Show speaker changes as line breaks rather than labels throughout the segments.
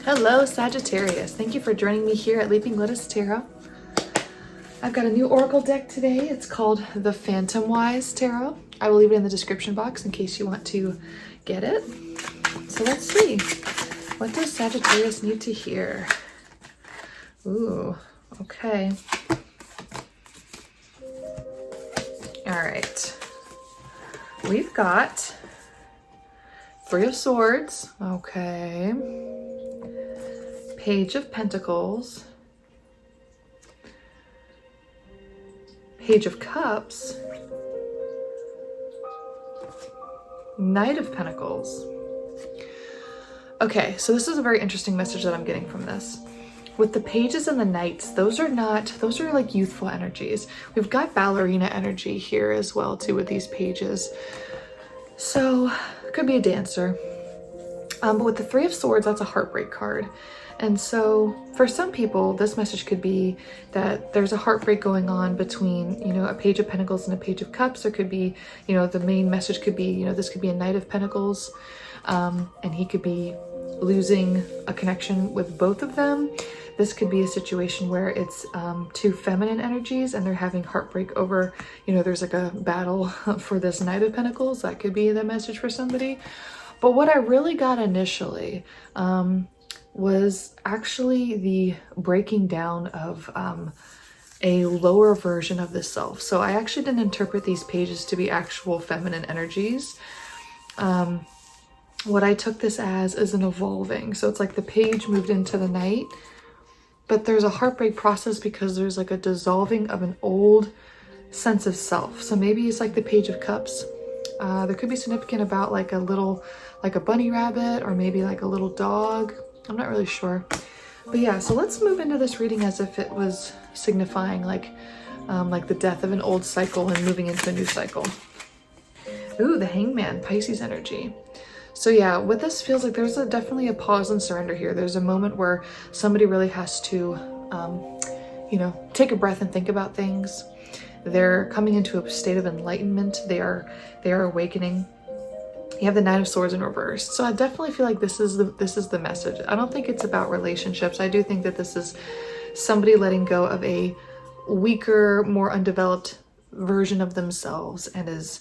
Hello, Sagittarius. Thank you for joining me here at Leaping Lotus Tarot. I've got a new oracle deck today. It's called the Phantomwise Tarot. I will leave it in the description box in case you want to get it. So let's see. What does Sagittarius need to hear? Ooh, okay. All right. We've got Three of Swords. Okay. Page of Pentacles, Page of Cups, Knight of Pentacles. Okay, so this is a very interesting message that I'm getting from this. With the pages and the knights, those are like youthful energies. We've got ballerina energy here as well too with these pages. So it could be a dancer. But with the Three of Swords, that's a heartbreak card. And so for some people, this message could be that there's a heartbreak going on between, a Page of Pentacles and a Page of Cups. Or could be, the main message could be, this could be a Knight of Pentacles. And he could be losing a connection with both of them. This could be a situation where it's two feminine energies and they're having heartbreak over, there's like a battle for this Knight of Pentacles. That could be the message for somebody. But what I really got initially, was actually the breaking down of a lower version of the self. So I actually didn't interpret these pages to be actual feminine energies. What I took this as is an evolving. So it's like the page moved into the night, but there's a heartbreak process because there's like a dissolving of an old sense of self. So maybe it's like the Page of Cups. There could be significant about like a bunny rabbit or maybe like a little dog. I'm not really sure. But yeah, so let's move into this reading as if it was signifying like the death of an old cycle and moving into a new cycle. Ooh, the Hangman, Pisces energy. So yeah, with this feels like there's definitely a pause and surrender here. There's a moment where somebody really has to, take a breath and think about things. They're coming into a state of enlightenment. They are awakening. You have the Knight of Swords in reverse. So I definitely feel like this is the message. I don't think it's about relationships. I do think that this is somebody letting go of a weaker, more undeveloped version of themselves and is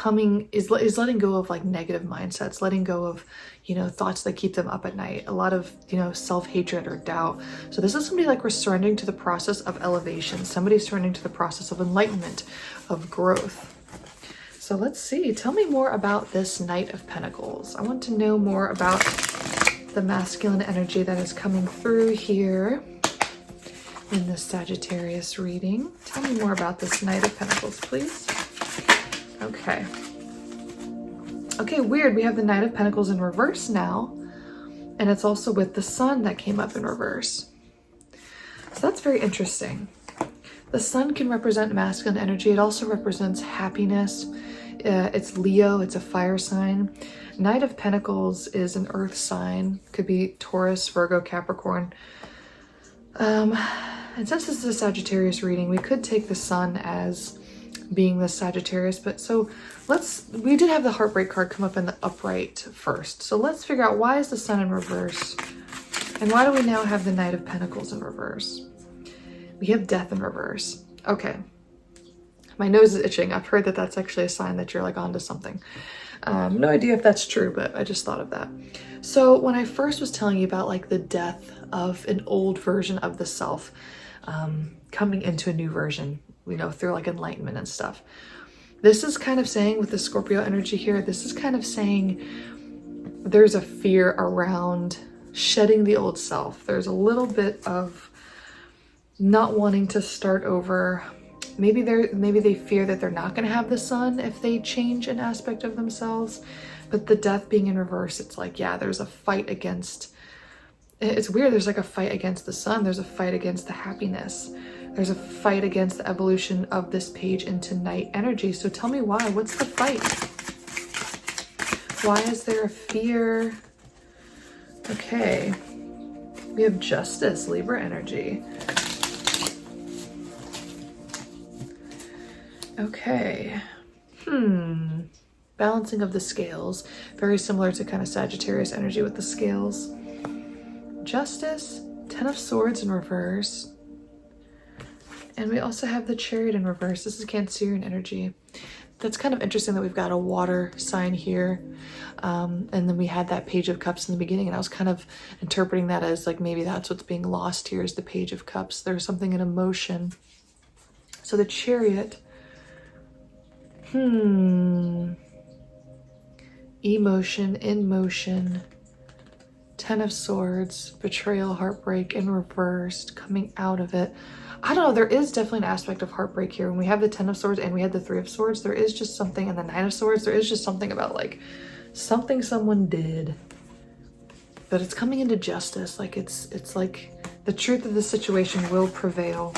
letting go of like negative mindsets, letting go of, thoughts that keep them up at night, a lot of, self-hatred or doubt. So this is somebody like we're surrendering to the process of elevation. Somebody's surrendering to the process of enlightenment, of growth. So let's see, tell me more about this Knight of Pentacles. I want to know more about the masculine energy that is coming through here in this Sagittarius reading. Tell me more about this Knight of Pentacles, please. Okay. Okay, weird. We have the Knight of Pentacles in reverse now, and it's also with the Sun that came up in reverse. So that's very interesting. The Sun can represent masculine energy. It also represents happiness. It's Leo. It's a fire sign. Knight of Pentacles is an earth sign. Could be Taurus, Virgo, Capricorn. And since this is a Sagittarius reading, we could take the Sun as being the Sagittarius. But so we did have the heartbreak card come up in the upright first. So let's figure out, why is the Sun in reverse? And why do we now have the Knight of Pentacles in reverse? We have Death in reverse. Okay. My nose is itching. I've heard that that's actually a sign that you're like onto something. No idea if that's true, but I just thought of that. So when I first was telling you about like the death of an old version of the self, coming into a new version, through like enlightenment and stuff. This is kind of saying with the Scorpio energy here, this is kind of saying there's a fear around shedding the old self. There's a little bit of not wanting to start over. Maybe they fear that they're not going to have the Sun if they change an aspect of themselves. But the Death being in reverse, it's like, yeah, there's a fight against, it's weird. There's like a fight against the Sun. There's a fight against the happiness. There's a fight against the evolution of this page into night energy. So tell me why. What's the fight? Why is there a fear? Okay. We have Justice, Libra energy. Okay. Balancing of the scales. Very similar to kind of Sagittarius energy with the scales. Justice, Ten of Swords in reverse. And we also have the Chariot in reverse. This is Cancerian energy. That's kind of interesting that we've got a water sign here. And then we had that Page of Cups in the beginning, and I was kind of interpreting that as like maybe that's what's being lost here is the Page of Cups. There's something in emotion. So the Chariot. Emotion, in motion. Ten of Swords, betrayal, heartbreak in reverse, coming out of it. I don't know, there is definitely an aspect of heartbreak here. When we have the Ten of Swords and we had the Three of Swords, there is just something, and the Nine of Swords, there is just something about like something someone did. But it's coming into justice. Like it's like the truth of the situation will prevail.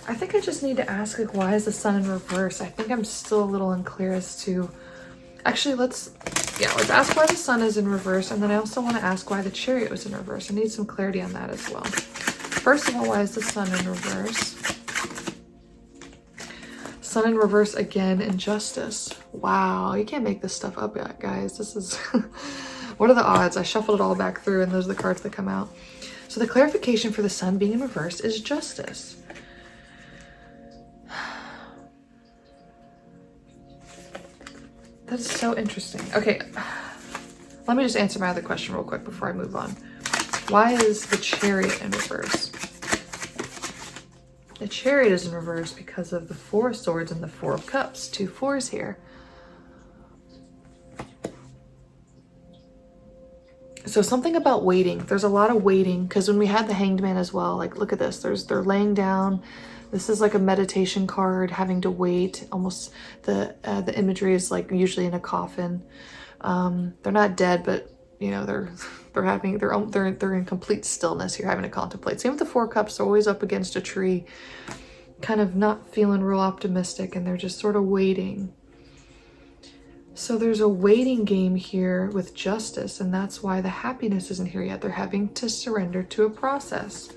I think I just need to ask, like, why is the Sun in reverse? I think I'm still a little unclear as to, actually let's ask why the Sun is in reverse, and then I also want to ask why the Chariot was in reverse. I need some clarity on that as well. First of all, why is the Sun in reverse? Sun in reverse again in justice. Wow, you can't make this stuff up yet, guys. This is, what are the odds? I shuffled it all back through and those are the cards that come out. So the clarification for the Sun being in reverse is justice. That's so interesting. Okay, let me just answer my other question real quick before I move on. Why is the Chariot in reverse? The Chariot is in reverse because of the Four of Swords and the Four of Cups. Two fours here. So something about waiting. There's a lot of waiting, because when we had the Hanged Man as well, like look at this. They're laying down. This is like a meditation card, having to wait. Almost the imagery is like usually in a coffin. They're not dead, but you know they're in complete stillness here, having to contemplate. Same with the Four Cups. They're always up against a tree, kind of not feeling real optimistic, and they're just sort of waiting. So there's a waiting game here with justice, and that's why the happiness isn't here yet. They're having to surrender to a process.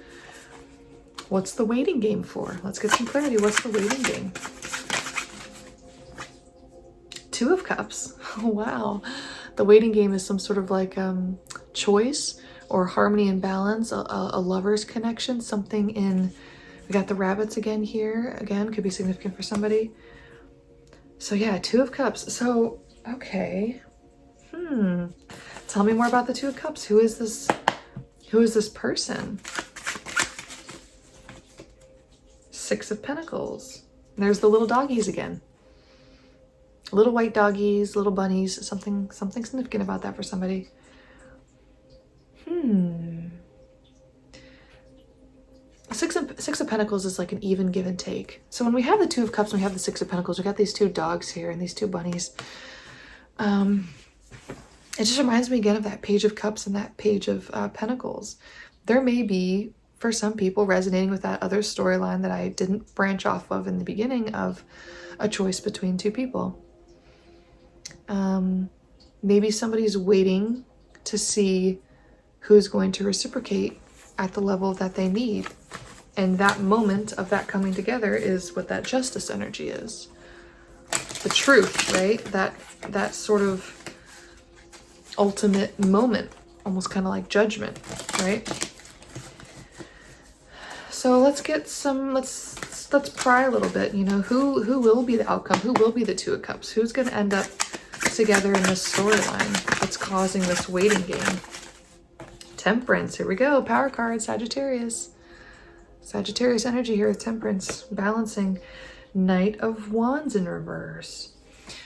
What's the waiting game for? Let's get some clarity. What's the waiting game? Two of Cups. Oh, wow. The waiting game is some sort of like choice or harmony and balance, a lover's connection, something in, we got the rabbits again here. Again, could be significant for somebody. So yeah, Two of Cups. So, okay. Tell me more about the Two of Cups. Who is this person? Six of Pentacles. There's the little doggies again. Little white doggies, little bunnies, something significant about that for somebody. Six of Pentacles is like an even give and take. So when we have the Two of Cups and we have the Six of Pentacles, we got these two dogs here and these two bunnies. It just reminds me again of that Page of Cups and that Page of Pentacles. There may be, for some people, resonating with that other storyline that I didn't branch off of in the beginning, of a choice between two people. Maybe somebody's waiting to see who's going to reciprocate at the level that they need. And that moment of that coming together is what that justice energy is. The truth, right? That sort of ultimate moment, almost kind of like judgment, right? So let's get some, let's pry a little bit, you know, who will be the outcome? Who will be the Two of Cups? Who's going to end up together in this storyline that's causing this waiting game? Temperance, here we go. Power card, Sagittarius. Sagittarius energy here with Temperance, balancing. Knight of Wands in reverse.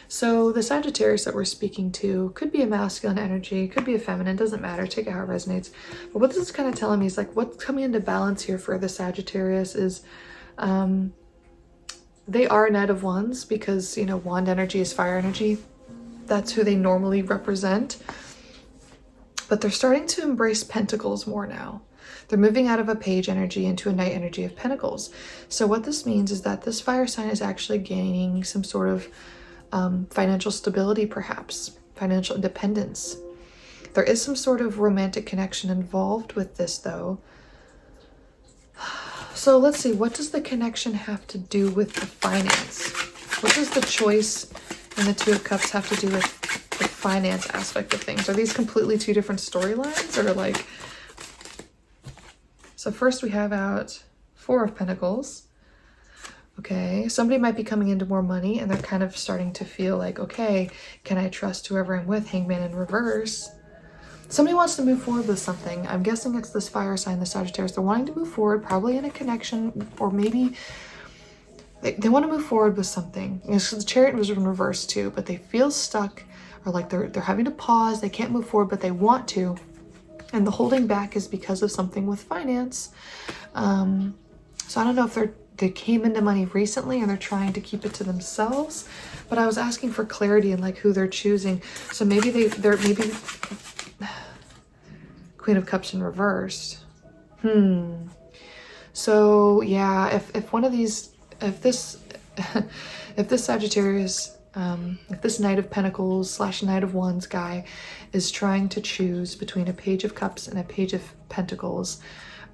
So the Sagittarius that we're speaking to could be a masculine energy, could be a feminine, doesn't matter, take it how it resonates. But what this is kind of telling me is like what's coming into balance here for the Sagittarius is they are Knight of Wands because, you know, wand energy is fire energy. That's who they normally represent. But they're starting to embrace Pentacles more now. They're moving out of a Page energy into a Knight energy of Pentacles. So what this means is that this fire sign is actually gaining some sort of financial stability, perhaps financial independence. There is some sort of romantic connection involved with this though. So let's see, what does the connection have to do with the finance? What does the choice in the Two of Cups have to do with the finance aspect of things? Are these completely two different storylines, or like So first we have out Four of Pentacles. Okay, somebody might be coming into more money and they're kind of starting to feel like, okay, can I trust whoever I'm with? Hangman in reverse. Somebody wants to move forward with something. I'm guessing it's this fire sign, the Sagittarius. They're wanting to move forward, probably in a connection, or maybe they want to move forward with something. You know, so the Chariot was in reverse too, but they feel stuck, or like they're having to pause. They can't move forward, but they want to. And the holding back is because of something with finance. So I don't know if they came into money recently and they're trying to keep it to themselves, but I was asking for clarity in like who they're choosing. So maybe they're maybe Queen of Cups in reversed. So yeah, if one of these, if this Sagittarius, if this Knight of Pentacles / Knight of Wands guy is trying to choose between a Page of Cups and a Page of Pentacles,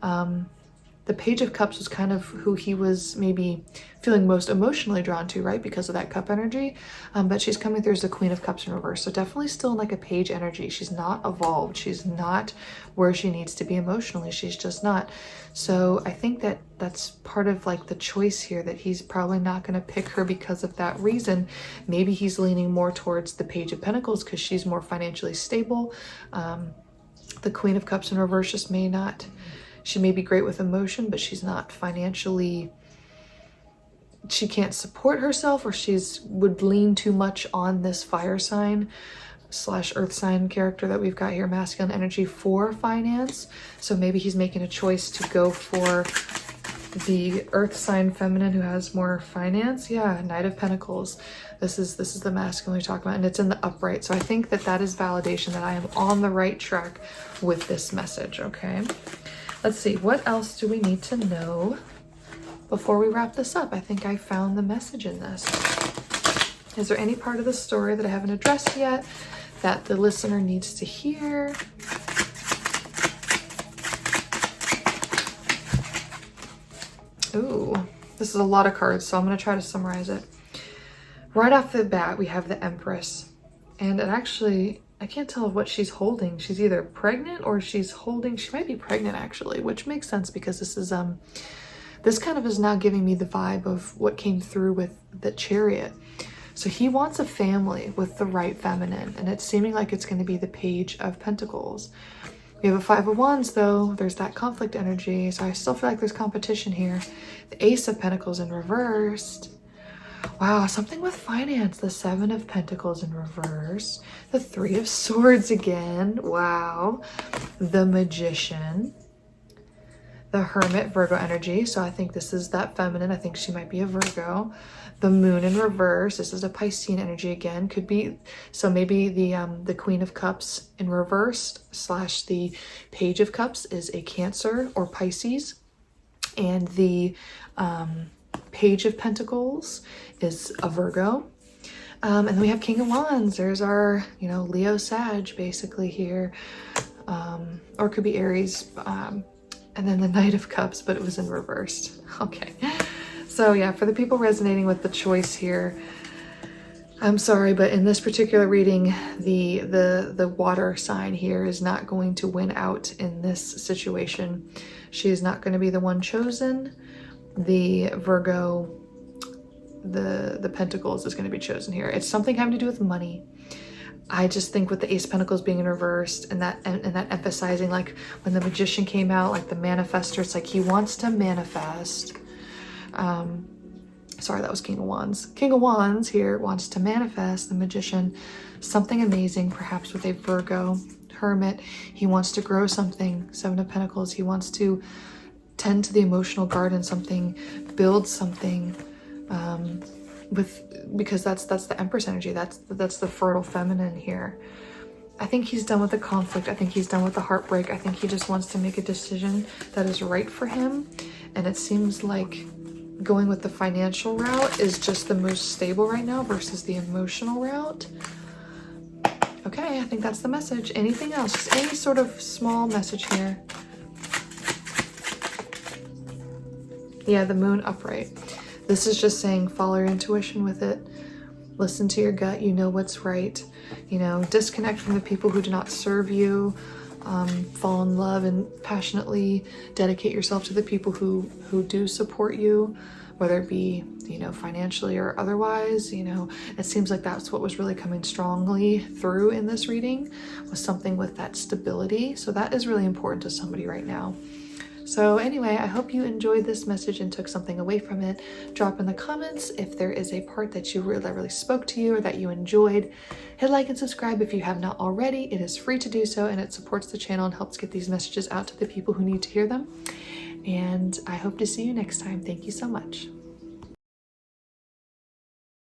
the Page of Cups was kind of who he was maybe feeling most emotionally drawn to, right? Because of that cup energy. But she's coming through as the Queen of Cups in reverse. So definitely still in like a page energy. She's not evolved. She's not where she needs to be emotionally. She's just not. So I think that that's part of like the choice here, that he's probably not going to pick her because of that reason. Maybe he's leaning more towards the Page of Pentacles because she's more financially stable. The Queen of Cups in reverse just may not. She may be great with emotion, but she's not financially, she can't support herself, or would lean too much on this fire sign / earth sign character that we've got here, masculine energy, for finance. So maybe he's making a choice to go for the earth sign feminine who has more finance. Yeah, Knight of Pentacles. This is the masculine we talk about, and it's in the upright. So I think that is validation that I am on the right track with this message, okay? Let's see, what else do we need to know before we wrap this up? I think I found the message in this. Is there any part of the story that I haven't addressed yet that the listener needs to hear? Ooh, this is a lot of cards, so I'm going to try to summarize it. Right off the bat, we have the Empress. And it actually, I can't tell what she's holding. She's either pregnant or she's holding, she might be pregnant actually, which makes sense because this is, this kind of is now giving me the vibe of what came through with the Chariot. So he wants a family with the right feminine, and it's seeming like it's going to be the Page of Pentacles. We have a Five of Wands though. There's that conflict energy. So I still feel like there's competition here. The Ace of Pentacles in reversed. Wow, something with finance. The Seven of Pentacles in reverse. The Three of Swords again. Wow. The Magician. The Hermit, Virgo energy. So I think this is that feminine. I think she might be a Virgo. The Moon in reverse. This is a Piscean energy again. Could be, so maybe the Queen of Cups in reverse / the Page of Cups is a Cancer or Pisces. And the Page of Pentacles is a Virgo. And then we have King of Wands. There's our, Leo Sag basically here. Or it could be Aries. And then the Knight of Cups, but it was in reversed. Okay. So yeah, for the people resonating with the choice here, I'm sorry, but in this particular reading, the water sign here is not going to win out in this situation. She is not going to be the one chosen. The Virgo, the Pentacles is going to be chosen here. It's something having to do with money. I just think with the Ace of Pentacles being in reversed and that emphasizing, like when the Magician came out, like the manifestor, it's like he wants to manifest. Sorry, that was King of Wands. King of Wands here wants to manifest, the Magician, something amazing, perhaps with a Virgo. Hermit, he wants to grow something. Seven of Pentacles, he wants to tend to the emotional garden, something, build something, because that's the Empress energy. That's the fertile feminine here. I think he's done with the conflict. I think he's done with the heartbreak. I think he just wants to make a decision that is right for him. And it seems like going with the financial route is just the most stable right now versus the emotional route. Okay, I think that's the message. Anything else? Just any sort of small message here. Yeah, the Moon upright. This is just saying follow your intuition with it. Listen to your gut. You know what's right. Disconnect from the people who do not serve you. fall in love and passionately dedicate yourself to the people who do support you, whether it be, you know, financially or otherwise. You know, it seems like that's what was really coming strongly through in this reading, was something with that stability. So that is really important to somebody right now. So anyway, I hope you enjoyed this message and took something away from it. Drop in the comments if there is a part that really spoke to you or that you enjoyed. Hit like and subscribe if you have not already. It is free to do so, and it supports the channel and helps get these messages out to the people who need to hear them. And I hope to see you next time. Thank you so much.